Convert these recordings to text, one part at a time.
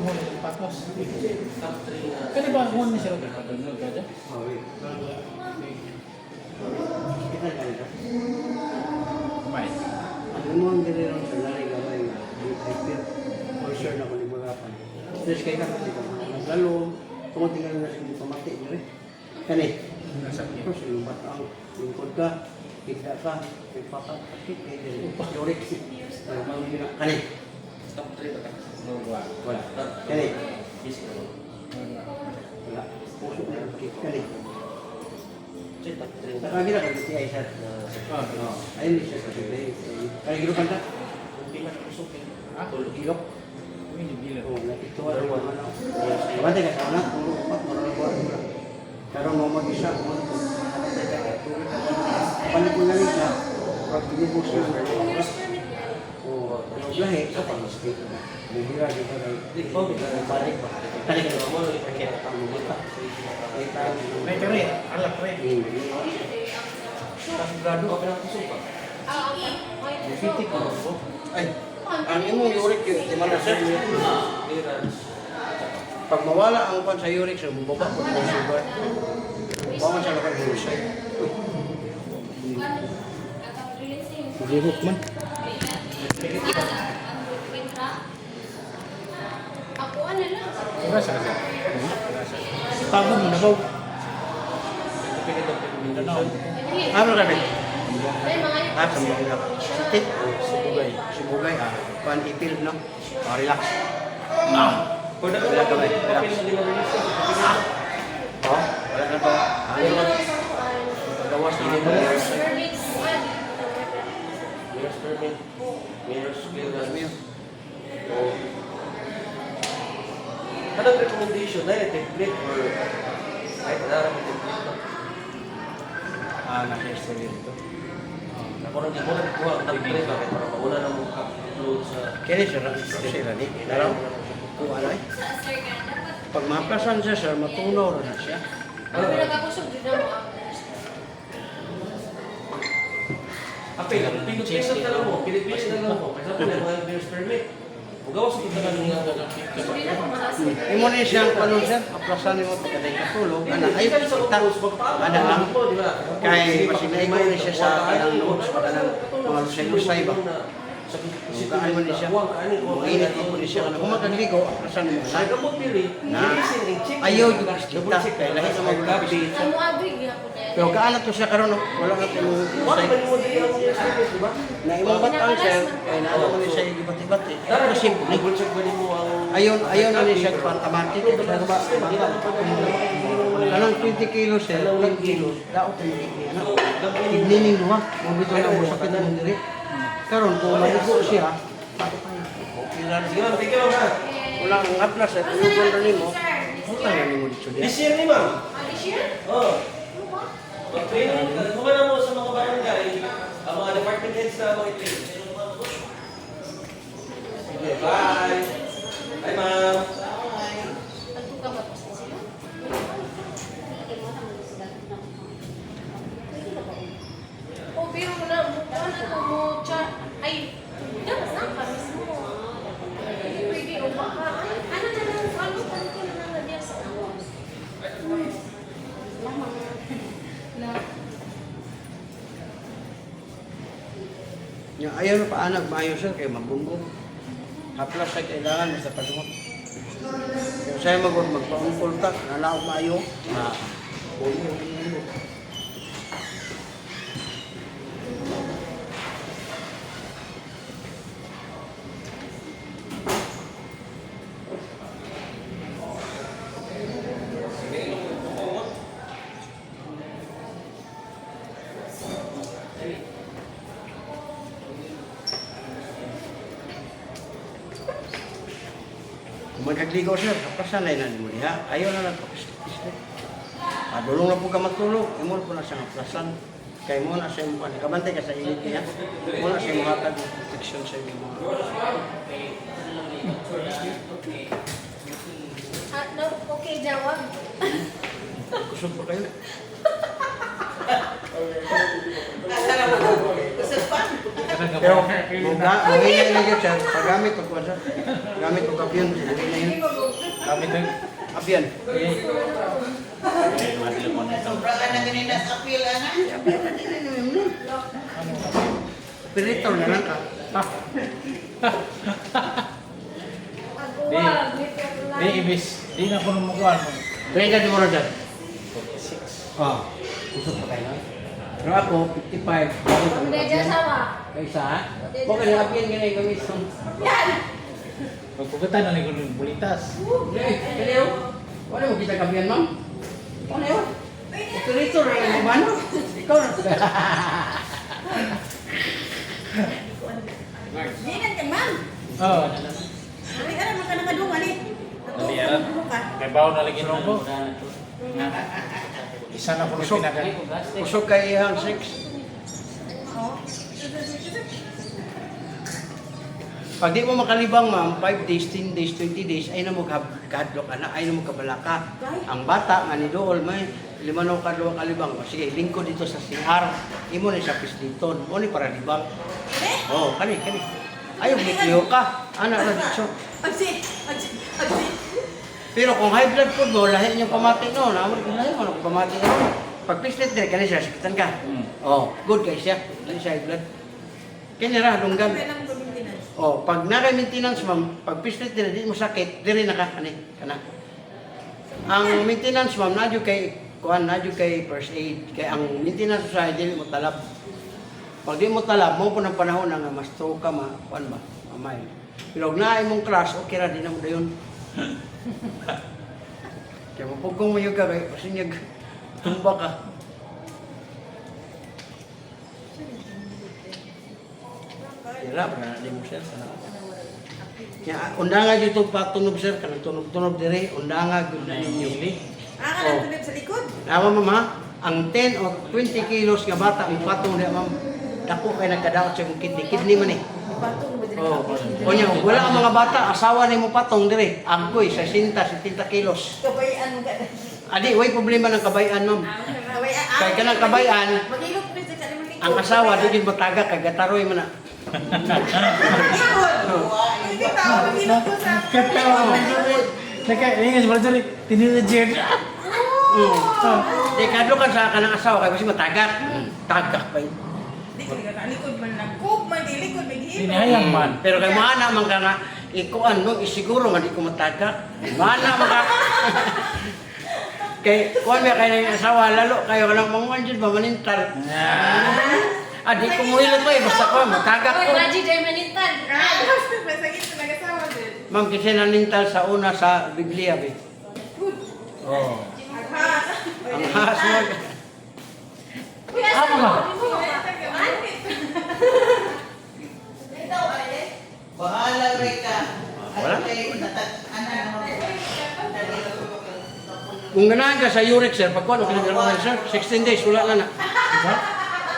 huli ng patos. Kaya ba huli ni sila pagkakalunod ka dyan? Kita ka nito? May. Ano mo ang dali ng salari gamay nga? I feel for sure na kung ibagapan. Tapos kaya ka kasi kung naglalong, tumutingin na sa hindi pamati nyo eh. Kani? Tapos yung batang, lingkod ka, kita ka, may pakat, akit, yorik. Kani? Top 3 ba ka? Wala. Kani? Yes, Wala. Puso na yung kit. Kani? top 3 na. Nakagila ka dito ay sir. Ayun siya sa sibay. Kaya gilupan ka? Okay na, kusok eh. Ha? Gilok? Hindi bila. Oo, nakituwa rin mo ano. Kabante ka sa anak, puro upat, marunong buwan mo lang. Pero mo mag-isa, paano ko na rin siya? Pag binibus yun, oo, yung lahi, ito pang mistake. Bibira, di ba? Ikaw, balik ba? Kalik ka Mo, ipakita ka mo ba? May kare, alak kare. Grado ka na kusok pa. Fitik ko. Ay, ang imong yurik yun, di man na sir. Clearance. Pag mawala ang pan sa yurik, sir, bubaba ko ng sugar. Bawang siya lakad ng usay. Magihok man. Ako ano lang. Wala siya. Tago mo na ba? Mindanao. Ano ka rin? Ay, mga yun. Ah, sa mga sitit. Sibugay. Sibugay, pan ipil, no? Relax. Kung na Wala ka ba? papel na ginarelease, Oh, wala na ba? Ano naman? Gawas na mo. Permits. Mirrors permit. Mirrors clearance. Anong recommendation? Na template or kahit anong template na? Naka-extra dito. Ako nang ikuha ang template bakit para mauna na mong upload sa... Kaya sir, sila ni. Laraw. Kung ano eh. Pag maplasan siya, sir, matunaw na siya. Ang pinagkakusog din na mo ang Apel, pinag-pinag na lang mo, pinag-pinag na lang mo. Kasi ako na mga mirrors permit. Magawas ko na lang nga. hindi na ko makasig. Imo ni siyang panon sir, aplasan mo pagkaday katulog. Ana ay kita. Ana lang. Kay pasinaigo ni siya sa kanang notes para nang mga lusay-lusay ba. Bukaan mo ni siya. Mainit mo ni siya. Kung magagligo, aplasan mo Sa sa. gamot dili, Ayaw yung kita. Kaya lahi sa mga update. Ano agri gyapon na. Pero kaanat to siya karon, wala nga tulong Wala lusay. ba mo dili ang mirrors permit, di ba? Na imong batang sir, kaya naano mo ni siya ibati-bati. Pero simple. Double check ba mo ang... Ayaw na ni siya automatic. Pero ba, kanang 20 kilos sir, 20 kilos. Daot 20 kilos. Ignining duha. Mabito na mo sakit ng diri. Karon kung maligo siya, okay na. Sige ma'am, thank you ma'am ha. Wala ang aplas at uyugon na nimo. Wala na nimo dito This diya. year ni ma'am. This year? Oo. Mag-training, kumana mo sa mga barangay, ang mga department heads na mga i-train. Sige, bye. Bye ma'am. Pagtuka ba po sila? Oh, pero wala mo ano mo chat. Ay, dapat na ka mismo. Pwede o baka. Ano na lang, ano pa ko na lang na sa awas. Nya ayaw na paanag maayo sir kay mabumbong. Haplas ay kailangan sa padungot. Kaya saya magpaungkol ta, nalaog maayo na bumbong. Kung magkagligo sir, kapasanay na nimo diha. Ayaw na lang kapislit. Padulong na po ka matulog, imo po na siyang aplasan. Kay mo na siya mo kabantay ka sa init niya. Mo na siya mahatag protection sa inyo. No, okay, jawab. Kusog pa kayo. Pero, mungkin na yun sir, paggamit ko po sir. Gamit ko kapyon, hindi na yun. Kami ito. Abian. Madlo mo na ito. Operator na lang ka. Di, di, ibis. Di na ko numukuhan mo. Kaya ka mo na dyan? 46. Usap pa kayo na. Pero ako, 55. Bakit kami Hindi dyan abian? sawa. Kaysa ha? Okay na abian ganyan kami. Pagpagkatan na ko ng bulitas. Kaya yun. Wala mo kita kabian, ma'am? Ano yun? Operator na lang mo ikaw na. Dinan ka, ma'am. Oo. Ari, ara, maka nakadungan eh. Naliaran. May bawo na lagi nung ko. Isa na ko Kusog. pinaka. Kusog kay Hang 6. Oo. Pag di mo makalibang, ma'am, 5 days, 10 days, 20 days, ay na mo kahadlok na, ay na mo kabalaka. Ang bata, nga ni Dool, may 5 na kadlok kalibang. O, sige, lingko dito sa CR. Imo na sa pisliton. O, ni para libang. Oo, kani. Ayaw, bitiyo ka. Anak na dito. Agsi. Pero kung high blood food mo, lahi niyong pamati no. Naman, lahi mo na pamati no. Pag pislit din, kani siya, sakitan ka. Oh, good guys siya. Lahi siya high blood. Kanya ra, lunggan. Kailan mo maintenance? Oh, pag naka-maintenance ma'am, pag pislit din, di mo sakit, diri na ka, kana. Ang maintenance ma'am, nadyo kay, first aid. Kaya ang maintenance sa dili mo talab. Pag di mo talab, mo po ng panahon na nga, mas stroke ka, kuan ba, mamay. Pero kung naay mong crash, okay ra, di na mo dayon. Kaya mapugong mo yung ka, kaya pasinyag, tumba ka. Hirap na di mo sir. Ya, undanga dito patunog sir, kanang tunog-tunog dire, undanga gud na ninyo. Ah, ka nang tulog sa likod. Nawa mama, ang 10 or 20 kilos nga bata ang patong di ma'am. Dako kay nagkadaot sa imong kidney man eh. Patong mo din. Oh. Onya, wala ang mga bata, asawa nimo patong dire. Angkoy 60, 70 kilos. Kabayan mo ka. Adi, way problema ng kabayan ma'am. Kay kanang kabayan, Mag-ilog please sa limang likod. ang asawa di gid matagak kay gataroy man na. Hindi tao mag-ilog ko sa. Ini sebenarnya tinilajin. Di kadlo ka sa kanang asawa kay kasi matagak. Tagak pa yun. Di ko ka likod man nagkop man di likod mag-ilog. Sinayang man. Pero kay mana man ka nga ikuan mo isiguro nga di ko matagak. Mana man ka. Kay kuan mi kay nang asawa lalo kayo kanang mangunjud ba manintal. Di ko mo ilot ba basta ko matagak Oy, ko. Raji Diamanitan. Basta gito nag-asawa din. Ma'am kasi nanintal sa una sa Biblia be. Oh. Aghas. Ang haswag. Apa ba? Bahala rin ka. Wala. Kung Kung ganahan ka sa uric sir, pag kuan kinagalawan sir, 16 days wala na na.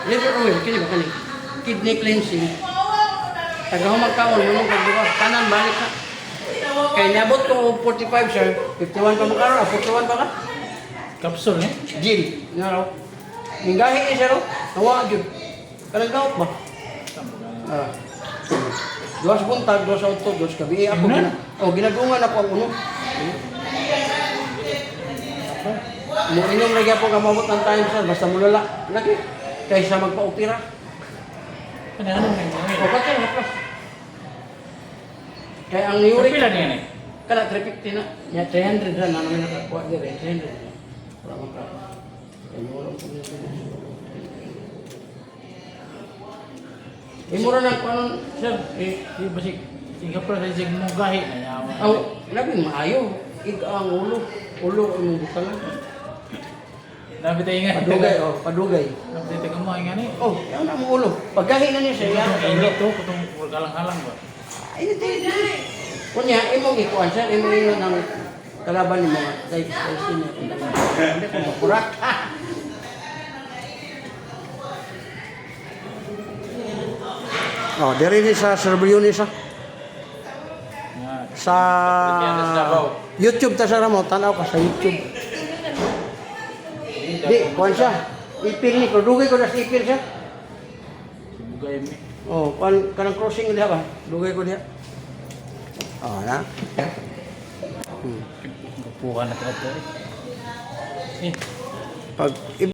Liver oil kini ba kani? Kidney cleansing. Tagahumag kaon mo nung pagbuka tanan balik na. Kay niabot ko 45 sir, 51 pa mo karon, 41 pa ka? Kapsul eh. Gin, nga raw. Minggahi ni sir, nawa jud. Kanang gaot ba? Ah. Duas buntag, duas auto, duas gabi ako Yun na? ginadungan ako ang uno. Mo inom lagi ako kamabot ng time sir, basta mulala. Lagi kaysa magpa-opera. Ano may O kasi lakas. Kaya ang uric Pila niya ni? kana 350 na. Ya 300 na naman nakakuha dire, 300. Wala man ka. Kaya wala ko nito. Imura na ko sir. Di basik Singapore sa sig mo gahi na yawa. Aw, labing maayo. Ang ulo. Ulo ang butalan. Nabi tayo nga. Padugay, padugay. Nabi tayo mo nga ni. Oh, yan ang ulo. Paggahi na niya siya, yan. Ini to kutong kalang-kalang ba. Ay, hindi. Kunya, imong ikuan siya, imong yun ng kalaban ni mga diabetes niya. Hindi ko makurat. Oh, diri ni sa Serbiliones sa YouTube ta sa ramo, tanaw ka sa YouTube. Di, kuan siya. Ipil ni ko, dugay ko na sa ipil siya. Bugay mi. Oh, kanang crossing dia ba? Dugay ko dia. Oh, na. Hmm. Kupuha na ito. Eh. Pag